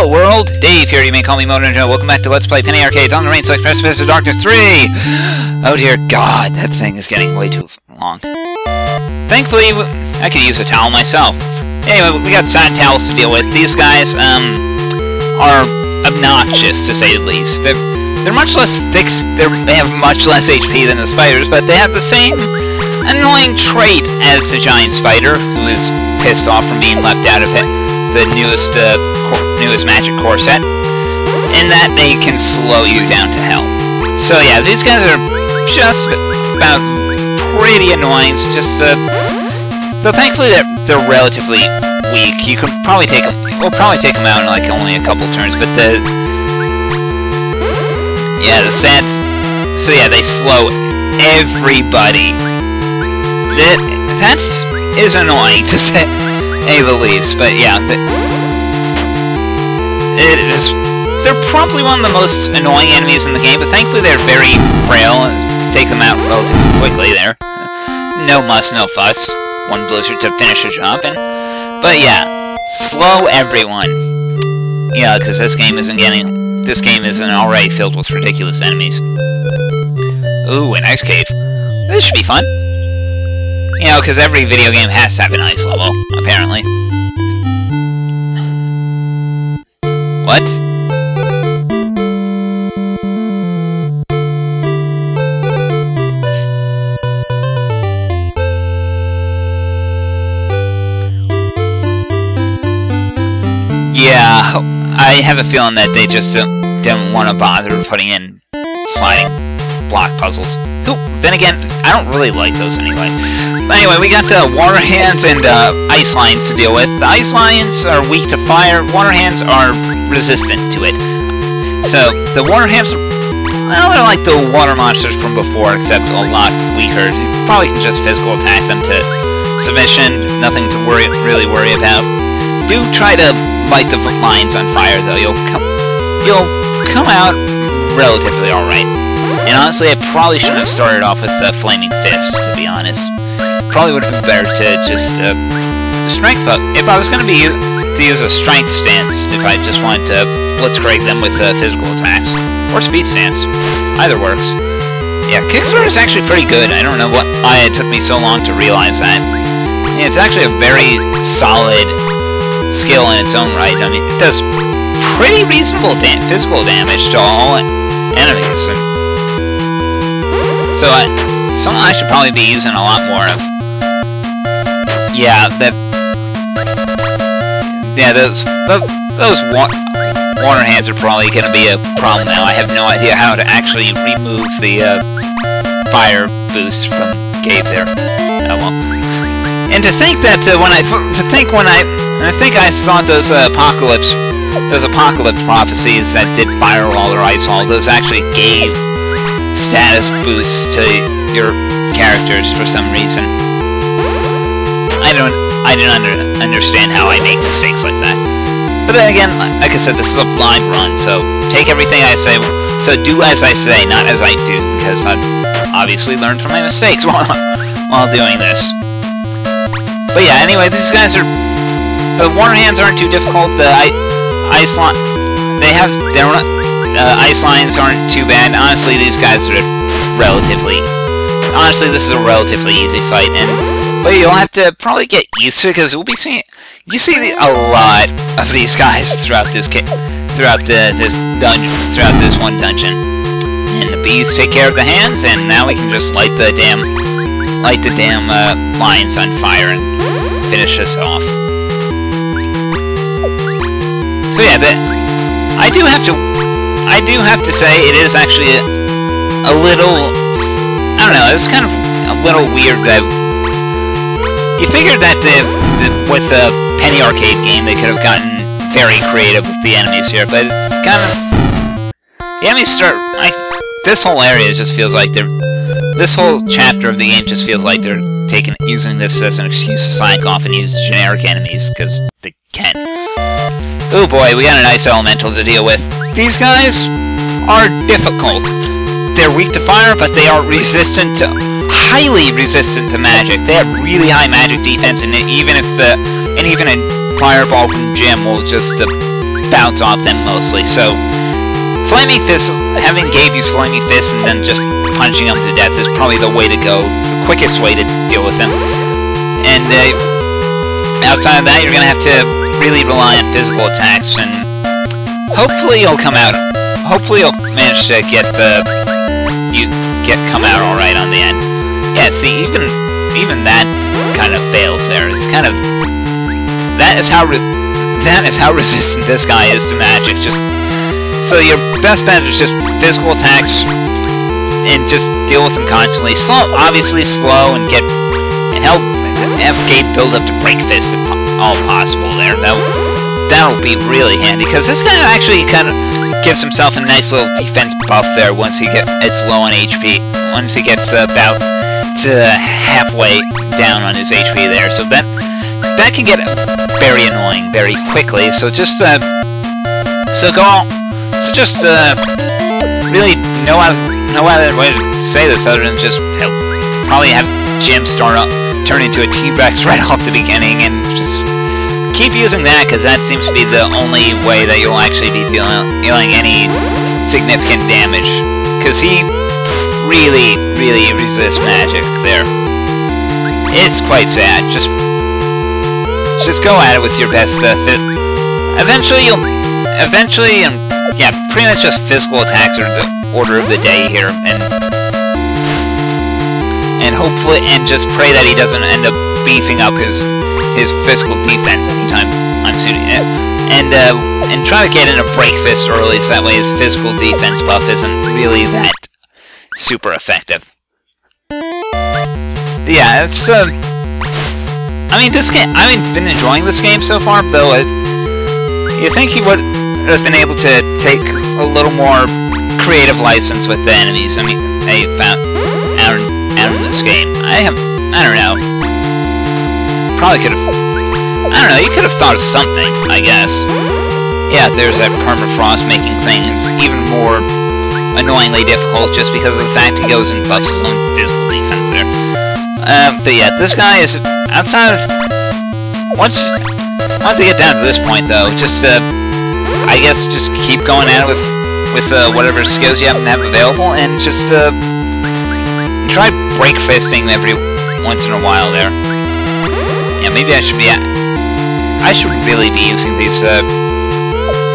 Hello world! Dave here, you may call me mowdownjoe. Welcome back to Let's Play Penny Arcades on the Rainslick Precipice of Darkness 3! Oh dear god, that thing is getting way too long. Thankfully, I could use a towel myself. Anyway, we got sad towels to deal with. These guys, are obnoxious, to say the least. They're much less thick, they have much less HP than the spiders, but they have the same annoying trait as the giant spider, who is pissed off from being left out of it. The newest Magic Core set, in that they can slow you down to hell. So yeah, these guys are just about pretty annoying. Just though thankfully they're relatively weak. You can probably take them. We'll probably take them out in like only a couple turns. But the sets. So yeah, they slow everybody. That is annoying to say the least. But yeah. They're probably one of the most annoying enemies in the game, but thankfully they're very frail. Take them out relatively quickly there. No muss, no fuss. One blizzard to finish a job in. But yeah, slow everyone. Yeah, because this game isn't already filled with ridiculous enemies. Ooh, an ice cave. This should be fun. You know, because every video game has to have an ice level, apparently. What? Yeah, I have a feeling that they just didn't want to bother putting in sliding block puzzles. Ooh, then again, I don't really like those anyway. But anyway, we got water hands and ice lions to deal with. The ice lions are weak to fire. Water hands are resistant to it. So the water hands, well, they're like the water monsters from before, except a lot weaker. You probably can just physical attack them to submission. Nothing to really worry about. Do try to light the lions on fire, though. You'll come out relatively all right. And honestly, I probably shouldn't have started off with the Flaming Fist, to be honest. Probably would have been better to just strength up. If I was going to use a strength stance, if I just wanted to blitzcrank them with physical attacks or speed stance, either works. Yeah, Kickstarter is actually pretty good. I don't know why it took me so long to realize that. Yeah, it's actually a very solid skill in its own right. I mean, it does pretty reasonable physical damage to all enemies. So something I should probably be using a lot more of. Yeah, those water hands are probably going to be a problem now. I have no idea how to actually remove the fire boost from Gabe there. Oh well. And to think that I think I thought those apocalypse prophecies that did firewall or ice wall, those actually gave status boosts to your characters for some reason. I didn't understand how I make mistakes like that. But then again, like I said, this is a blind run, so take everything I say. So do as I say, not as I do, because I've obviously learned from my mistakes while doing this. But yeah, anyway, these guys are... The water hands aren't too difficult. The ice lions aren't too bad. Honestly, these guys are Honestly, this is a relatively easy fight, but you'll have to probably get used to it, because we'll be seeing... You see a lot of these guys throughout this one dungeon. And the bees take care of the hands, and now we can just light the damn lions on fire and finish this off. So yeah, I do have to say it is actually a little, I don't know, it's kind of a little weird that you figured that with the Penny Arcade game they could have gotten very creative with the enemies here, but it's kind of, the enemies this whole area just feels like this whole chapter of the game just feels like they're using this as an excuse to sign off and use generic enemies, because they can. Oh boy, we got an ice elemental to deal with. These guys are difficult. They're weak to fire, but they are highly resistant to magic. They have really high magic defense, and even a fireball from Jim will just bounce off them mostly. So Flaming Fist, having Gabe use Flaming Fist and then just punching him to death is probably the way to go, the quickest way to deal with him. And outside of that, you're going to have to really rely on physical attacks, and hopefully you'll come out. Hopefully you'll manage to come out all right on the end. Yeah, see, even that kind of fails there. It's kind of that is how resistant this guy is to magic. Just so your best bet is just physical attacks and just deal with them constantly. Obviously slow, and have Gabe build up to Break Fist if all possible there. That'll be really handy, because this guy actually kind of gives himself a nice little defense buff there once he gets low on HP. Once he gets about to halfway down on his HP there, so that can get very annoying very quickly. So just really no other way to say this other than just probably have Jim turn into a T-Rex right off the beginning, and just keep using that, because that seems to be the only way that you'll actually be dealing any significant damage, because he really resists magic there. It's quite sad. Just go at it with your best eventually, yeah, pretty much just physical attacks are the order of the day here, and hopefully, and just pray that he doesn't end up beefing up his physical defense anytime I'm shooting it, and try to get in a Break Fist early, so that way his physical defense buff isn't really that super effective. Yeah, it's I mean, this game, I haven't been enjoying this game so far, though. You think he would have been able to take a little more creative license with the enemies. I mean, they found out in this game. I don't know. Probably could have. I don't know. You could have thought of something, I guess. Yeah, there's that permafrost making things even more annoyingly difficult just because of the fact he goes and buffs his own physical defense there. But yeah, this guy is outside of once you get down to this point, though, just I guess just keep going at it with whatever skills you happen to have available, and just try Break Fisting every once in a while there. Yeah, maybe I should really be using these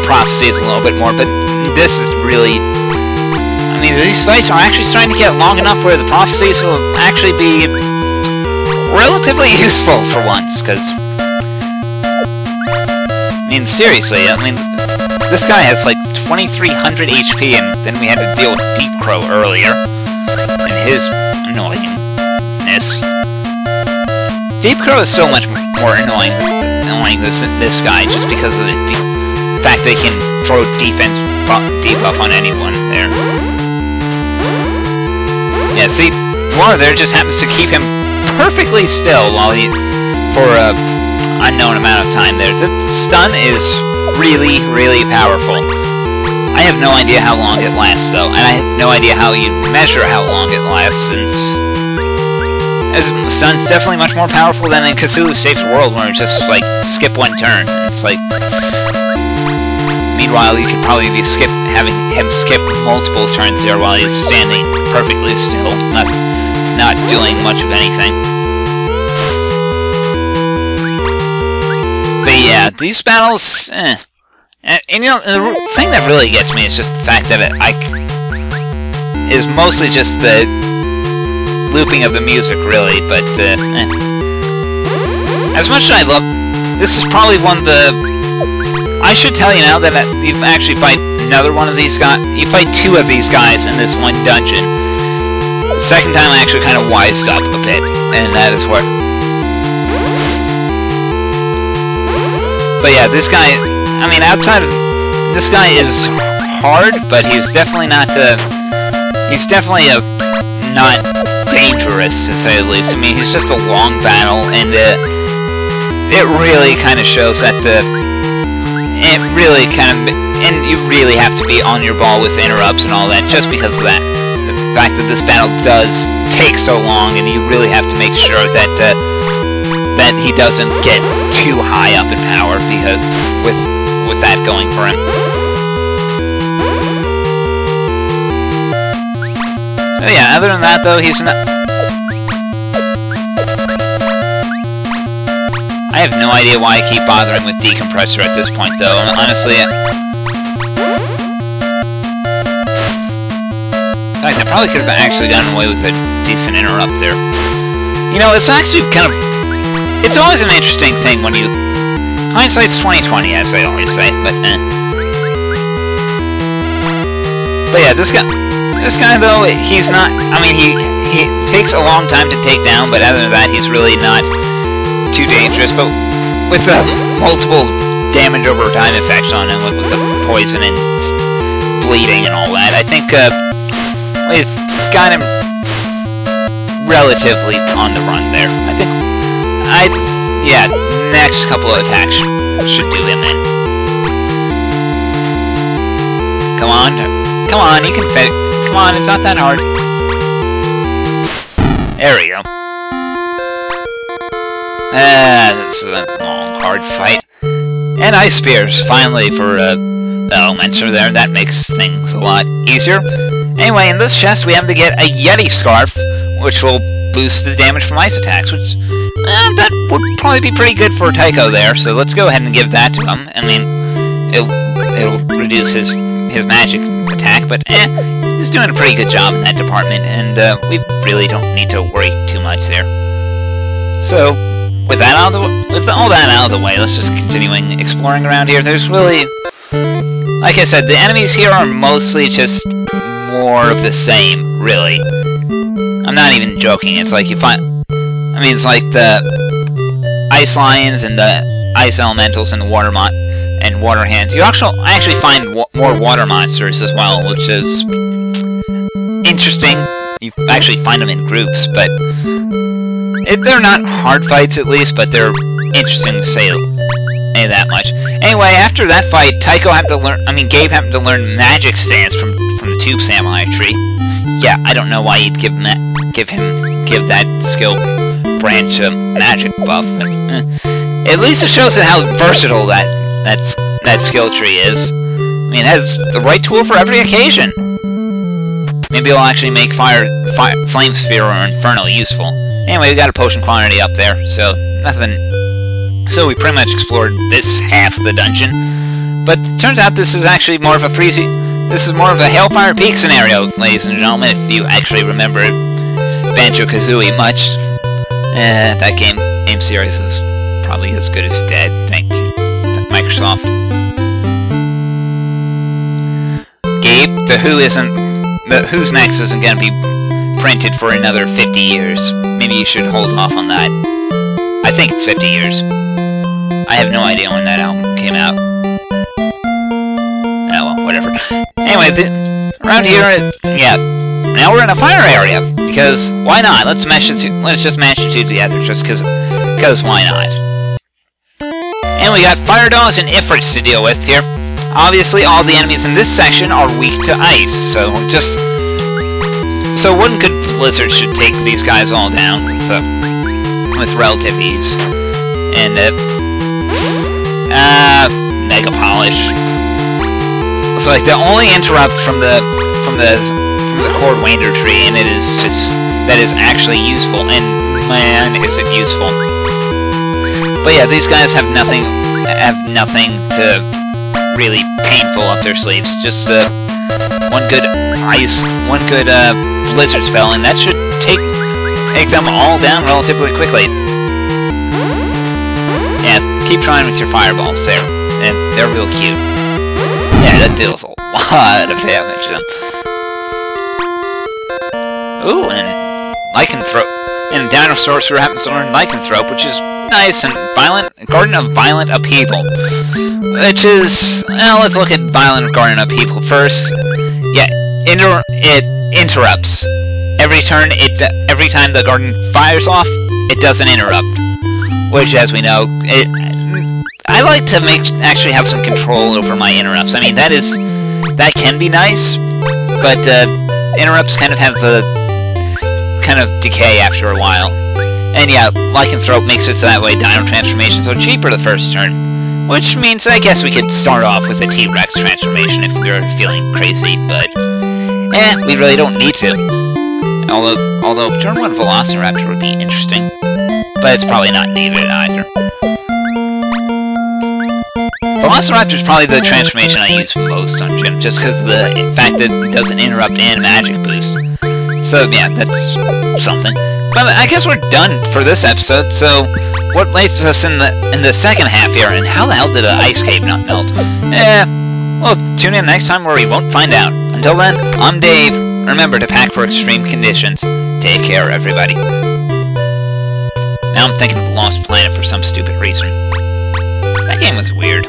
prophecies a little bit more, but this is really, I mean, these fights are actually starting to get long enough where the prophecies will actually be relatively useful for once, because I mean, seriously, I mean, this guy has like 2,300 HP, and then we had to deal with Deep Crow earlier, and his annoyingness. Deep Crow is so much more annoying than this guy, just because of the fact they can throw defense debuff on anyone there. Yeah, see, Water there just happens to keep him perfectly still while for a unknown amount of time there. The stun is really powerful. I have no idea how long it lasts, though, and I have no idea how you measure how long it lasts, since stun's definitely much more powerful than in Cthulhu Saves the World, where it's just like skip one turn. It's like, meanwhile, you could probably be having him skip multiple turns there while he's standing perfectly still, not doing much of anything. But yeah, these battles, And you know, the thing that really gets me is just the fact that is mostly just the looping of the music, really. But as much as I love, this is probably one of the. I should tell you now that you actually fight another one of these guys. You fight two of these guys in this one dungeon. The second time I actually kind of wised up a bit, and that is what. But yeah, this guy. I mean, outside of this guy is hard, but he's definitely not. He's definitely not dangerous, to say the least. I mean, he's just a long battle, and it really kind of shows that and you really have to be on your ball with interrupts and all that, just because of that. The fact that this battle does take so long, and you really have to make sure that that he doesn't get too high up in power, because with with that going for him. Oh yeah, other than that though, he's not... I have no idea why I keep bothering with Decompressor at this point though, honestly. In fact, I probably could have actually gotten away with a decent interrupt there. You know, it's actually kind of... It's always an interesting thing when you... Hindsight's 20/20, as they always say, but But yeah, this guy though, he's not... I mean, he takes a long time to take down, but other than that, he's really not too dangerous. But with the multiple damage over time effects on him, with the poison and bleeding and all that, I think we've got him relatively on the run there. I think yeah, next couple of attacks should do him in. Come on, you can fit. Come on, it's not that hard. There we go. This is a long, hard fight. And Ice Spears, finally, for the Elementor there. That makes things a lot easier. Anyway, in this chest, we have to get a Yeti Scarf, which will boost the damage from ice attacks, which... that would probably be pretty good for Tycho there, so let's go ahead and give that to him. I mean, it'll reduce his magic attack, but he's doing a pretty good job in that department, and we really don't need to worry too much there. So, with all that out of the way, let's just continuing exploring around here. There's really, like I said, the enemies here are mostly just more of the same, really. I'm not even joking. It's like you find... I mean, it's like the Ice Lions and the Ice Elementals and the Water Hands. You actually find more Water Monsters as well, which is interesting. You actually find them in groups, but they're not hard fights at least, but they're interesting to say that much. Anyway, after that fight, Gabe happened to learn Magic Stance from the Tube Samurai tree. Yeah, I don't know why you'd give that skill branch a magic buff, but at least it shows how versatile that skill tree is. I mean, it has the right tool for every occasion. Maybe it'll actually make Flame Sphere or Inferno useful. Anyway, we got a potion quantity up there, so nothing. So we pretty much explored this half of the dungeon. But it turns out this is actually more of a This is more of a Hailfire Peaks scenario, ladies and gentlemen, if you actually remember Banjo-Kazooie much. That game series is probably as good as dead, thank you, Microsoft. Gabe, the Who's Next isn't gonna be printed for another 50 years. Maybe you should hold off on that. I think it's 50 years. I have no idea when that album came out. Oh, well, whatever. Anyway, around here, yeah. Now we're in a fire area, because why not? Let's just mash the two together, just because why not? And we got fire dogs and ifrits to deal with here. Obviously, all the enemies in this section are weak to ice, so one good blizzard should take these guys all down with relative ease. And Mega Polish. It's like the only interrupt from the Cord Wander tree, and that is actually useful, and man, is it useful. But yeah, these guys have nothing to really painful up their sleeves. Just one good blizzard spell, and that should take them all down relatively quickly. Yeah, keep trying with your fireballs there, and they're real cute. Yeah, that deals a lot of damage to them. Ooh, and Lycanthrope. And Dino Sorcerer happens to learn Lycanthrope, which is nice and violent. Garden of Violent Upheaval. Which is... Well, let's look at Violent Garden Upheaval first. Yeah, it interrupts. Every turn, every time the garden fires off, it does an interrupt. Which, as we know, I like to actually have some control over my interrupts. I mean, that can be nice, but interrupts kind of have the kind of decay after a while. And yeah, Lycanthrope makes it so that way Dino Transformations are cheaper the first turn, Which means I guess we could start off with a T-Rex transformation if we were feeling crazy, but we really don't need to. Although turn 1 Velociraptor would be interesting, but it's probably not needed either. Velociraptor is probably the transformation I use most on Gym, just because of the fact that it doesn't interrupt and magic boost. So yeah, that's something. But I guess we're done for this episode, so what lays us in the second half here, and how the hell did an ice cave not melt? Well, tune in next time where we won't find out. Until then, I'm Dave. Remember to pack for extreme conditions. Take care, everybody. Now I'm thinking of the Lost Planet for some stupid reason. That game was weird.